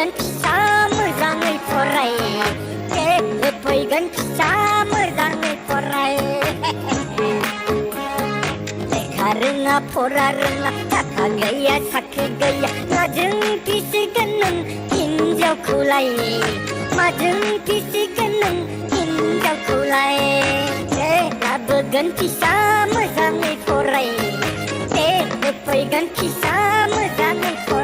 फैगोन फिसा मोजाङै फराय फैगोन फिसा मोजाङै फराय लेखा रोङा फरा रोङा थाखा गैया साख्रि गैया माजों फिसिगोन नों हिनजावखौलाय माजों फिसिगोन नों हिनजावखौलाय लाबोगोन फिसा मोजाङै फराय फैगोन फिसा मोजाङै फराय